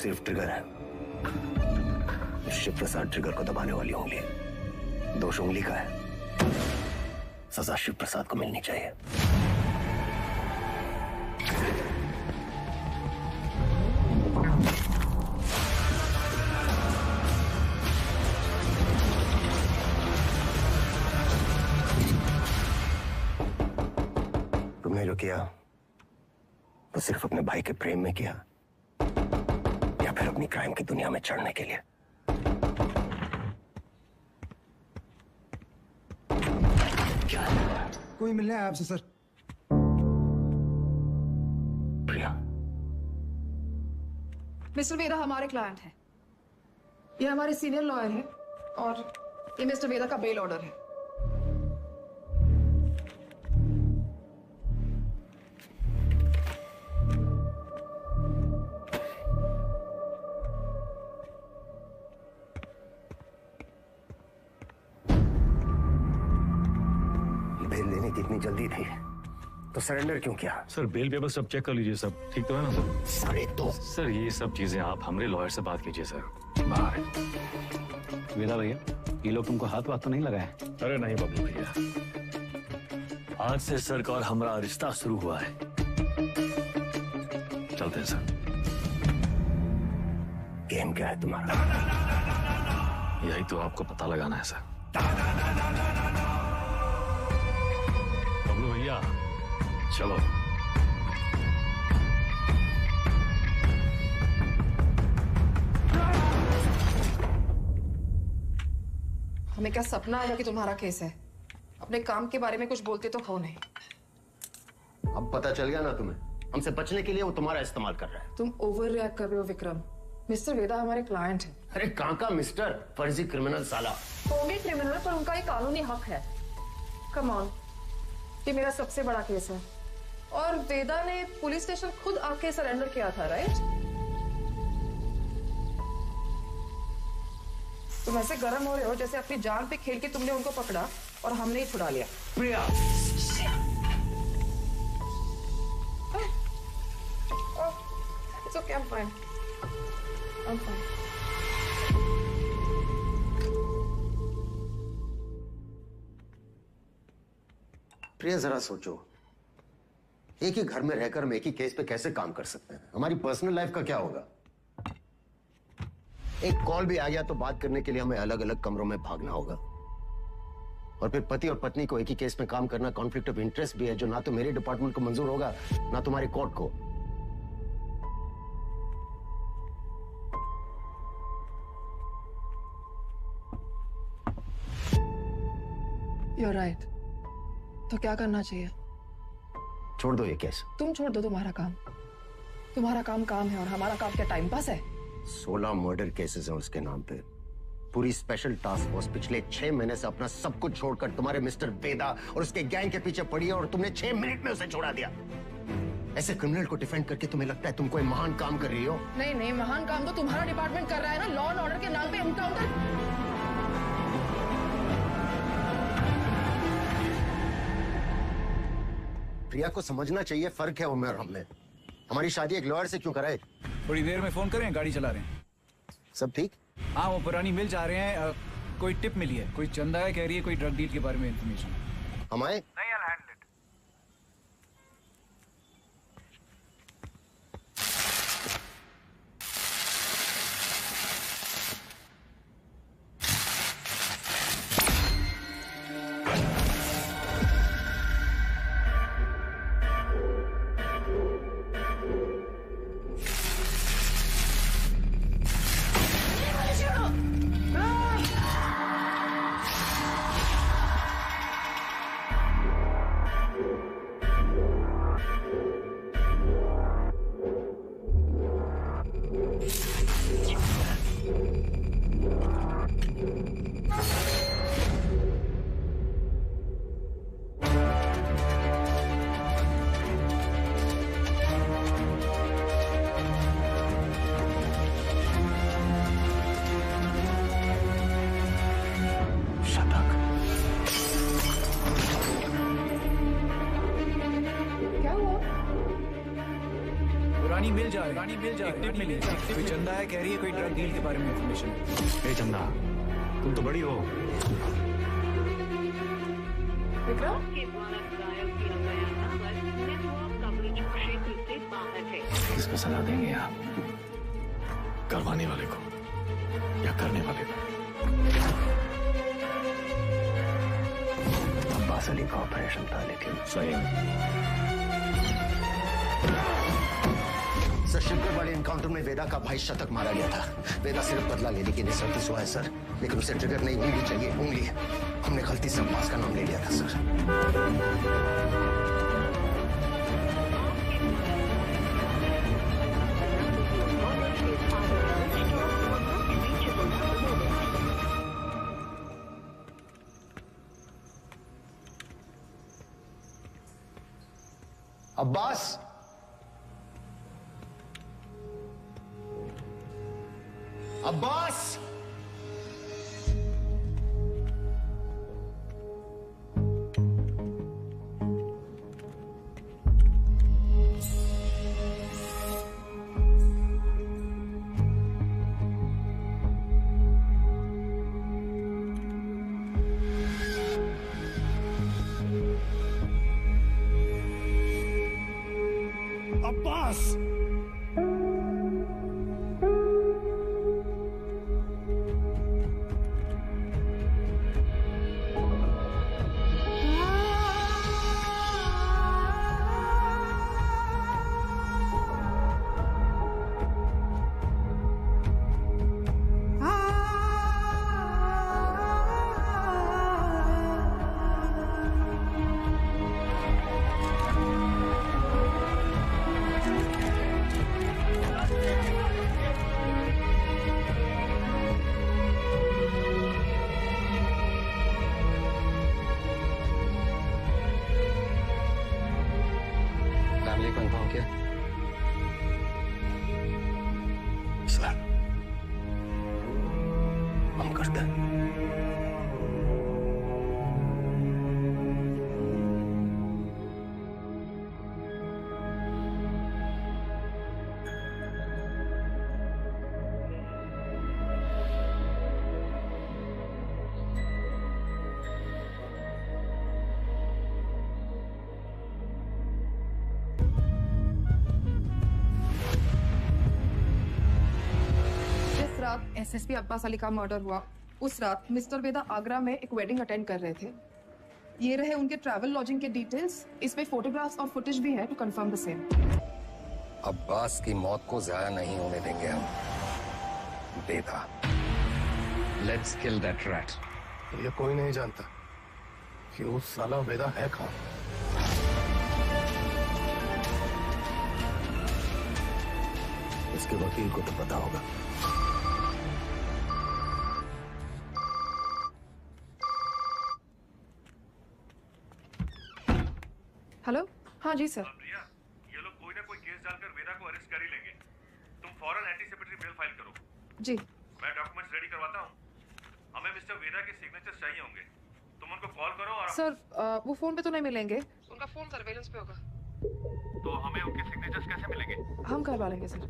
सिर्फ ट्रिगर है। शिव प्रसाद ट्रिगर को दबाने वाली उंगली, दोष उंगली का है। सजा शिव प्रसाद को मिलनी चाहिए। तुमने जो किया वो सिर्फ अपने भाई के प्रेम में किया या फिर अपनी क्राइम की दुनिया में चढ़ने के लिए? क्या कोई मिलना है आपसे सर? प्रिया। मिस्टर वेदा हमारे क्लाइंट हैं। ये हमारे सीनियर लॉयर हैं और ये मिस्टर वेदा का बेल ऑर्डर है। बेल लेने की इतनी जल्दी थी तो सरेंडर क्यों किया? सर बेल पेपर सब चेक कर लीजिए, सब ठीक तो है ना सर? सारे तो सर ये सब चीजें आप हमारे लॉयर से बात कीजिए सर। बाहर। वेदा भैया, ये लोग तुमको हाथ वाथ तो नहीं लगाए? अरे नहीं बबलू भैया, आज से सर का और हमारा रिश्ता शुरू हुआ है। चलते हैं सर। गेम क्या है तुम्हारा? यही तो आपको पता लगाना है सर। बबलू भैया चलो। हमें क्या सपना आया कि तुम्हारा केस है? अपने काम के बारे में कुछ बोलते तो हो नहीं। अब पता चल गया ना तुम्हें? हमसे बचने के लिए वो तुम्हारा इस्तेमाल कर रहा है। तुम ओवर रिएक्ट कर रहे हो विक्रम। मिस्टर वेदा हमारे क्लाइंट हैं। अरे कहाँ का मिस्टर? फर्जी क्रिमिनल साला। होंगे क्रिमिनल पर उनका एक कानूनी हक है। कम ऑन, ये मेरा सबसे बड़ा केस है और वेदा ने पुलिस स्टेशन खुद आके सरेंडर किया था, राइट? तुम ऐसे गर्म हो रहे हो जैसे अपनी जान पे खेल के तुमने उनको पकड़ा और हमने ही छुड़ा लिया। प्रिया। It's okay, I'm fine. I'm fine. प्रिया जरा सोचो, एक ही घर में रहकर हम एक ही केस पे कैसे काम कर सकते हैं? हमारी पर्सनल लाइफ का क्या होगा? एक कॉल भी आ गया तो बात करने के लिए हमें अलग अलग कमरों में भागना होगा। और फिर पति और पत्नी को एक ही केस में काम करना कॉन्फ्लिक्ट ऑफ इंटरेस्ट भी है, जो ना तो मेरे डिपार्टमेंट को मंजूर होगा ना तुम्हारी कोर्ट को। You're right. तो क्या करना चाहिए? छोड़ दो ये केस। तुम छोड़ दो तुम्हारा काम। तुम्हारा काम काम है और हमारा काम क्या टाइम पास है? 16 मर्डर केसेस हैं उसके नाम पे। पूरी स्पेशल टास्क फोर्स पिछले 6 महीने से अपना सब कुछ छोड़कर तुम्हारे मिस्टर वेदा और उसके गैंग के पीछे पड़ी है और तुमने 6 मिनट में उसे छोड़ा दिया। ऐसे क्रिमिनल को डिफेंड करके तुम्हें लगता है तुम कोई महान काम कर रही हो? नहीं नहीं, महान काम तो तुम्हारा डिपार्टमेंट कर रहा है ना, लॉ एंड ऑर्डर के नाम पे एनकाउंटर। प्रिया को समझना चाहिए, फर्क है उम्र और हम में। हमारी शादी एक लॉयर से क्यों कराए? थोड़ी देर में फोन करें, गाड़ी चला रहे हैं। सब ठीक? हाँ, वो पुरानी मिल जा रहे हैं। कोई टिप मिली है, कोई चंदा है, कह रही है कोई ड्रग डील के बारे में इंफॉर्मेशन। हम आए? नहीं, I'll handle it. मिल जा रही है, एक टिप मिली है, कोई चंदा है, कह रही है कोई ड्रग डील के बारे में इंफॉर्मेशन। ए चंदा, तुम तो बड़ी हो। विक्रम के द्वारा दायर किया गया दावा नेटवर्क कवरेज क्षेत्र से बाहर है। किसको सलाह देंगे आप? करवाने वाले को या करने वाले को? अब्बास अली का ऑपरेशन था, लेकिन सही सर शिवगढ़ वाले एनकाउंटर में वेदा का भाई शतक मारा गया था। वेदा सिर्फ बदला लेने की निसर्ती हुआ है सर, लेकिन उसे ट्रिगर नहीं, उंगली चाहिए, उंगली। हमने गलती से अब्बास का नाम ले लिया था sir. Abbas, Abbas, Abbas! Family confirm किया सर? हम करते हैं। रात एसएसपी अब्बास अली का मर्डर हुआ, उस रात मिस्टर वेदा आगरा में एक वेडिंग अटेंड कर रहे थे। ये रहे उनके ट्रैवल लॉजिंग के डिटेल्स। इसमें फोटोग्राफ्स और फुटेज भी है to confirm the same. Abbas की मौत को जाया नहीं होने देंगे हम। Veda, let's kill that rat. ये कोई नहीं जानता कि उस साला वेदा है कौन। इसके वकील को तो पता होगा। हेलो, हाँ जी सर। प्रिया, ये लोग कोई ना कोई केस डालकर वेदा को अरेस्ट कर ही लेंगे। तुम फौरन एंटीसिपेटरी बेल फाइल करो। जी मैं डॉक्यूमेंट्स रेडी करवाता हूँ। हमें मिस्टर वेदा के सिग्नेचर्स चाहिए होंगे। तुम उनको कॉल करो और सर वो फोन पे तो नहीं मिलेंगे, उनका फोन सर्वेलेंस पे होगा। तो हमें उनके सिग्नेचर्स कैसे मिलेंगे? हम करवा लेंगे सर।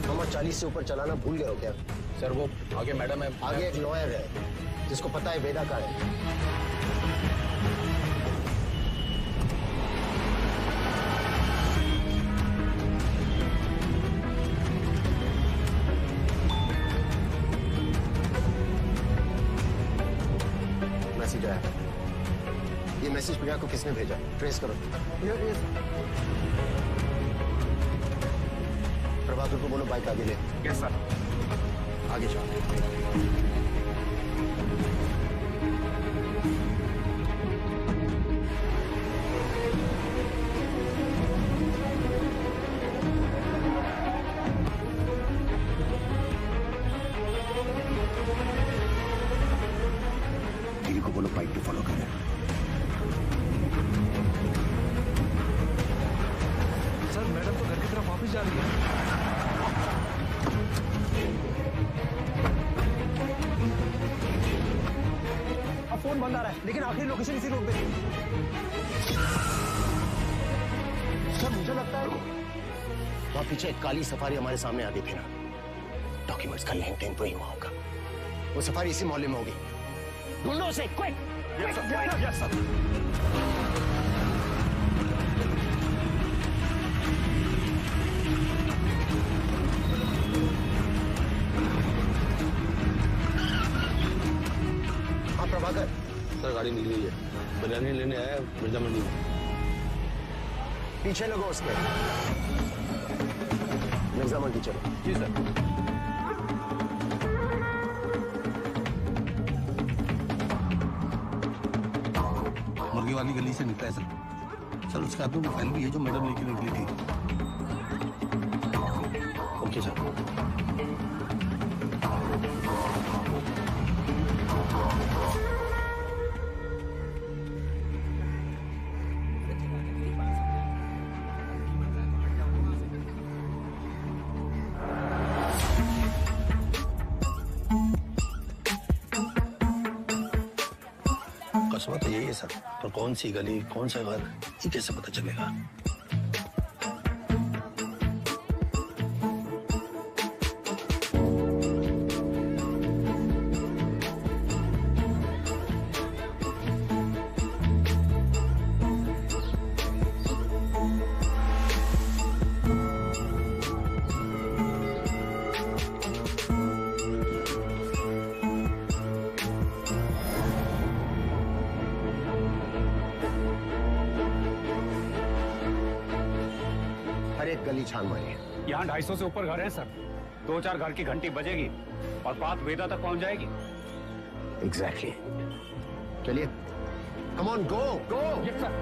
मामा 40 से ऊपर चलाना भूल गए हो क्या? सर वो आगे मैडम है। आगे एक लॉयर है जिसको पता है वेदा का है। मैसेज आया। ये मैसेज प्रिया को किसने भेजा? ट्रेस करो। प्रभाकर को बोलो बाइक आगे ले। Yes sir. आगे जाओ। बंद आ रहा है, लेकिन आखिरी लोकेशन इसी रोड पे थी। सर मुझे लगता है वहां पीछे एक काली सफारी हमारे सामने आती थी ना, डॉक्यूमेंट्स का लेन देन वही हुआ होगा। वो सफारी इसी मोहल्ले में होगी। ढूंढो उसे, क्विक! Yes sir. हाँ प्रभाकर, सर गाड़ी मिल गई है, बिरयानी लेने आया मिर्जा मंडी में। पीछे लगो उसके। मिर्जा मंडी चलो। जी सर। मुर्गी वाली गली से निकला है सर। सर उसके हाथ में वो फाइल भी है जो मैडम लेके निकली थी। Okay sir. कस्मा तो यही है सर, पर कौन सी गली कौन सा घर ये कैसे पता चलेगा? हर एक गली छान मारिए। यहाँ 250 से ऊपर घर हैं सर। 2-4 घर की घंटी बजेगी और बात वेदा तक पहुंच जाएगी। एग्जैक्टली। चलिए, come on, go go. Yes sir.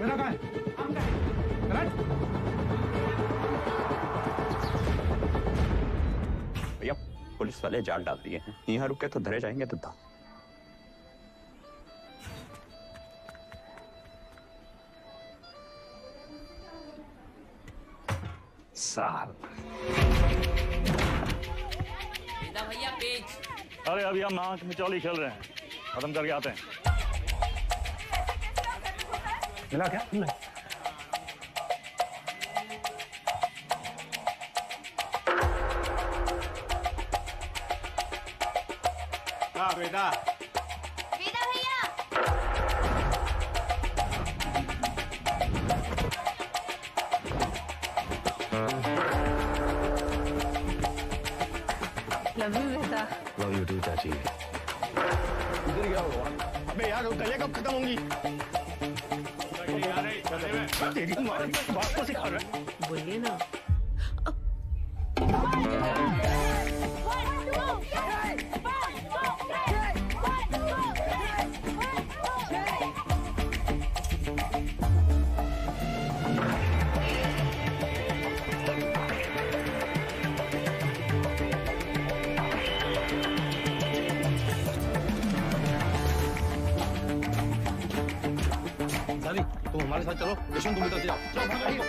Veda कहाँ है? भैया पुलिस वाले जाल डाल दिए हैं, यहाँ रुके तो धरे जाएंगे तो था। साल भैया पेज। अरे अभी हम आंख मिचौली खेल रहे हैं, खत्म करके आते हैं। मिला क्या? वेदा भैया। Love you Veda. Love you too चाची। इधर क्या हुआ? अबे यार वो कलें कब खत्म होंगी? तेरी माँ बात को सिखा रहा है। बोलिए ना। तुम हमारे साथ चलो, यशवंत तुम इधर से जाओ। चलो भागो।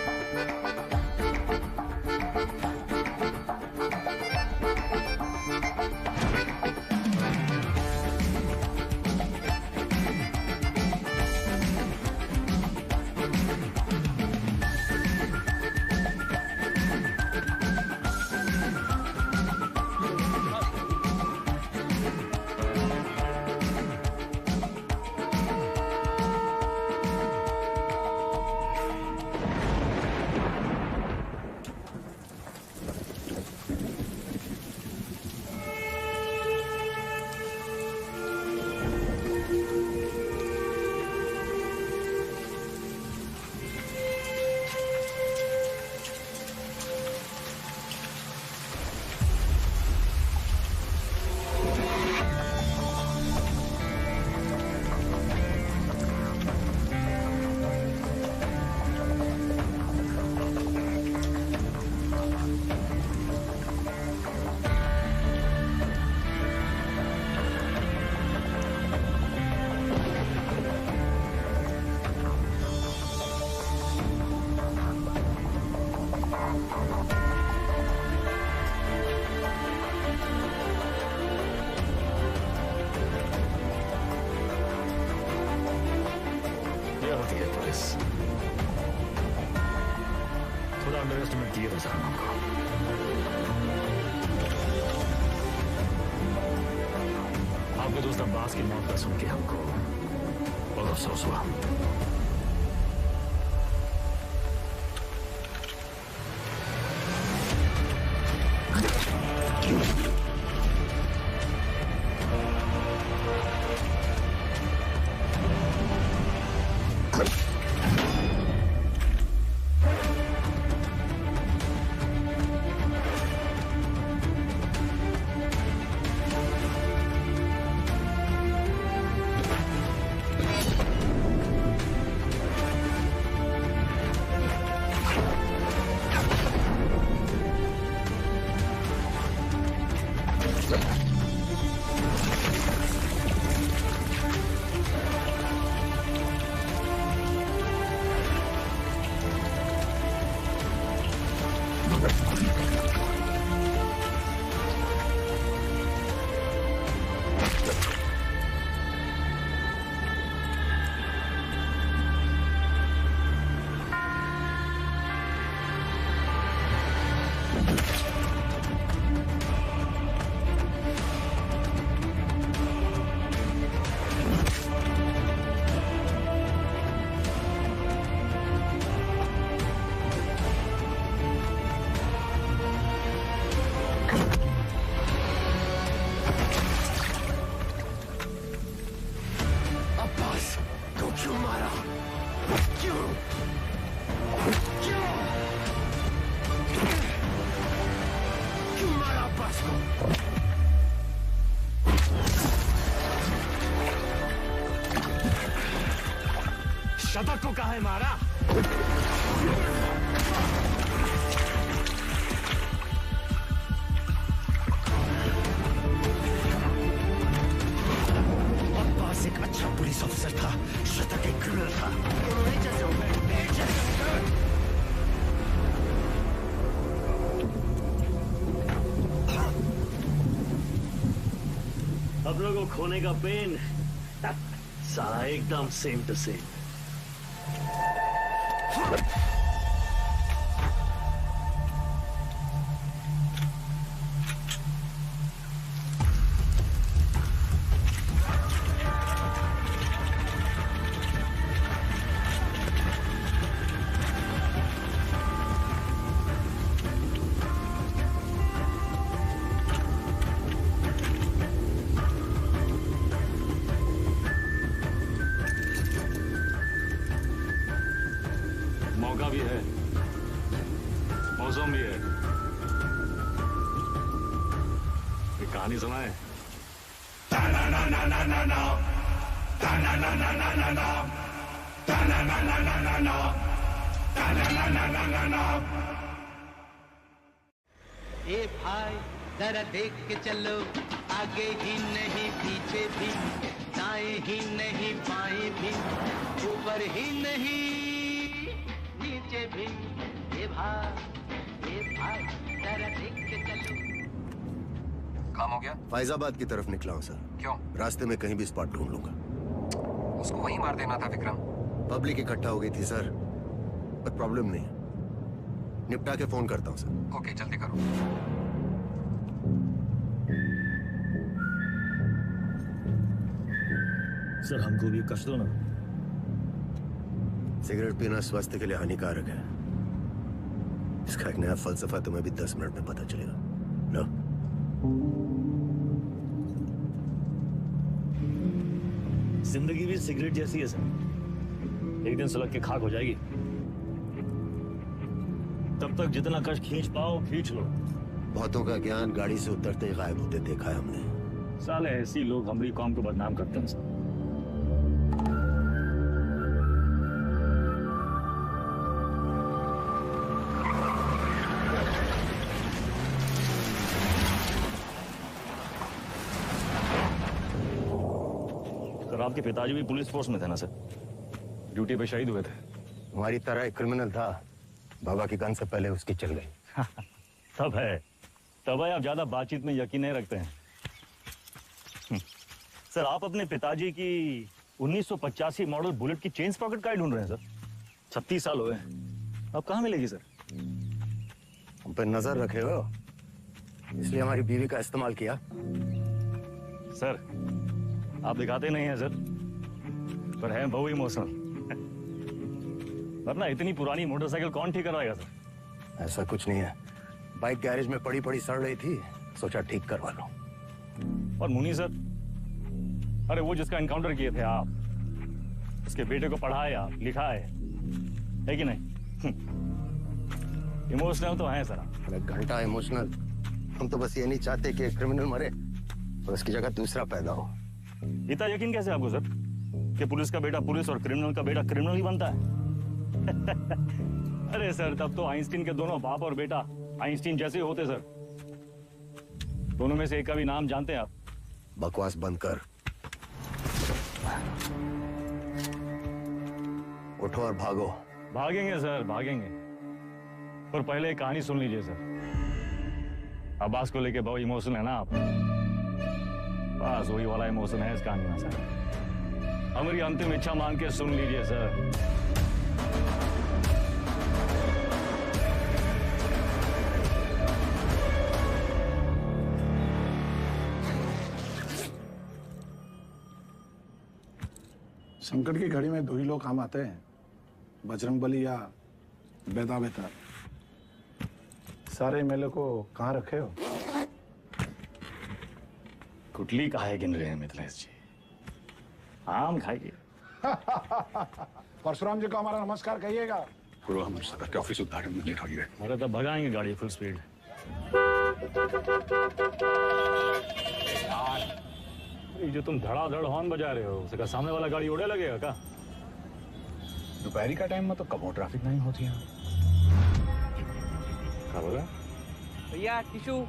करती है पुलिस। थोड़ा अंडर एस्टिमेट किया था सर हमको। आपके दोस्त अब्बास की मौत का सुन के हमको बहुत अफसोस हुआ। शतक को कहा है मारा? अब्बास एक अच्छा पुलिस ऑफिसर था, शतक एक क्रिमिनल था। दोनों एक जैसे हो गए, एक जैसे। अब लोगों को खोने का पेन सारा एकदम सेम टू सेम। मौका भी है, मौसम भी है। ये कहानी सुनाए। ए भाई जरा देख के चलो, आगे ही नहीं पीछे भी, दाएं ही नहीं बाएं भी, ऊपर ही नहीं नीचे भी। ए भाई जरा देख के चलो। काम हो गया? फैजाबाद की तरफ निकला हूँ सर। क्यों? रास्ते में कहीं भी स्पॉट ढूंढ लूंगा। उसको वहीं मार देना था विक्रम। पब्लिक इकट्ठा हो गई थी सर, पर प्रॉब्लम नहीं, निपटा के फोन करता हूँ सर। ओके, जल्दी करो। सर हमको भी कश दो ना। सिगरेट पीना स्वास्थ्य के लिए हानिकारक है। इसका एक नया फलसफा तुम्हें भी 10 मिनट में पता चलेगा। लो। जिंदगी भी सिगरेट जैसी है सर, एक दिन सुलग के खाक हो जाएगी। तब तक जितना कश खींच पाओ खींच लो। बहुतों का ज्ञान गाड़ी से उतरते ही गायब होते देखा है हमने। साले ऐसी लोग हमारी कौम को बदनाम करते हैं सर। आपके पिताजी भी पुलिस फोर्स में थे ना सर? ड्यूटी पे शहीद हुए थे। हमारी तरह एक क्रिमिनल था, बाबा की गन से पहले उसकी चल गई। तब है आप ज्यादा बातचीत में यकीन नहीं रखते हैं। सर आप अपने पिताजी की 1985 मॉडल बुलेट की चेन पॉकेट का ढूंढ रहे हैं सर। 36 साल हुए। अब कहाँ मिलेगी सर? हम पे नजर रखे हो, इसलिए हमारी बीवी का इस्तेमाल किया। सर आप दिखाते नहीं हैं सर, पर है बहु इमोशनल। वरना इतनी पुरानी मोटरसाइकिल कौन ठीक करवाएगा सर? ऐसा कुछ नहीं है, बाइक गैरेज में पड़ी पड़ी सड़ रही थी, सोचा ठीक करवा लो। और मुनी सर, अरे वो जिसका एनकाउंटर किए थे आप, उसके बेटे को पढ़ाया लिखाया है कि नहीं? इमोशनल तो है सर। अरे घंटा इमोशनल, हम तो बस ये नहीं चाहते कि क्रिमिनल मरे और उसकी जगह दूसरा पैदा हो। इतना यकीन कैसे आपको सर कि पुलिस का बेटा पुलिस और क्रिमिनल का बेटा क्रिमिनल ही बनता है? अरे सर, तब तो आइंस्टीन के दोनों बाप और बेटा आइंस्टीन जैसे होते सर। दोनों में से एक का भी नाम जानते हैं आप? बकवास बंद कर, उठो और भागो। भागेंगे सर भागेंगे, पर पहले एक कहानी सुन लीजिए सर। अब्बास को लेके बहुत इमोशनल है ना आप? बस वही वाला इमोशन है इस कहानी में सर। हमारी अंतिम इच्छा मान के सुन लीजिए सर। संकट की घड़ी में दो ही लोग काम आते हैं, बजरंगबली या बेदा बेहतर। सारे मेले को कहाँ रखे हो? कुटली काहे गिन रहे हैं मिथिलेश जी? आम खाइए। परशुराम जी को हमारा नमस्कार कहिएगा। गुरु हम सदर के ऑफिस उद्घाटन में लेट हो गए। अरे तब भगाएंगे गाड़ी फुल स्पीड। ये जो तुम धड़ाधड़ हॉर्न बजा रहे हो, उसका सामने वाला गाड़ी उड़े लगेगा क्या? दोपहरी का टाइम में तो कब ट्रैफिक नहीं होती है। क्या बोला भैया? टिशू।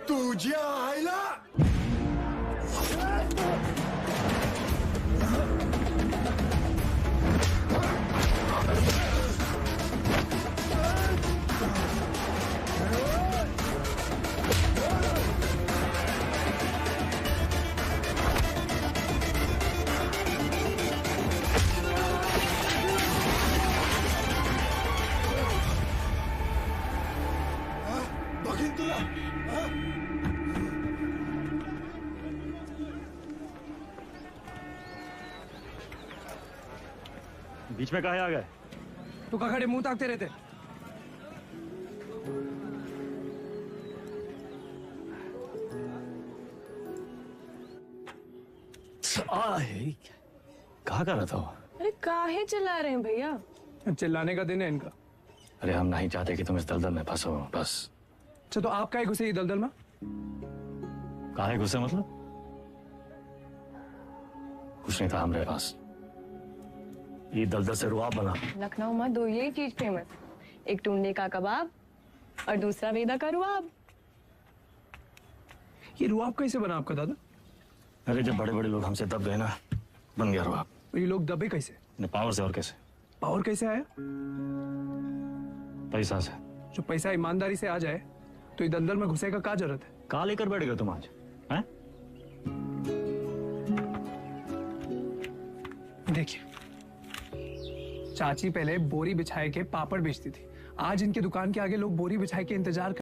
तुझ्या आईला बीच में काहे आ गए? तू का खड़े मुंह ताकते रहते? कहाँ कर रहा था वो? अरे काहे चिल्ला रहे हैं भैया? चिल्लाने का दिन है इनका। अरे हम नहीं चाहते कि तुम इस दलदल में फंसो, बस। अच्छा तो आप काहे घुसे ये दलदल में? काहे गुस्से मतलब? कुछ नहीं था हमारे पास। ये दलदल से रुआब बना। लखनऊ में दो यही चीज फेमस, एक टुंडे का कबाब और दूसरा वेदा का रुआब। ये रुआब कैसे बना आपका दादा? अरे जब बड़े बड़े लोग हमसे दब गए ना, बन गया रुआब। ये लोग दबे कैसे? पावर से। और कैसे? पावर कैसे आया? पैसा से। जो पैसा ईमानदारी से आ जाए तो ये दलदल में घुसे का क्या जरूरत है? कहाँ लेकर बैठ गए तुम आज? हैं? देखिए, चाची पहले बोरी बिछाए के पापड़ बेचती थी, आज इनके दुकान के आगे लोग बोरी बिछाए के इंतजार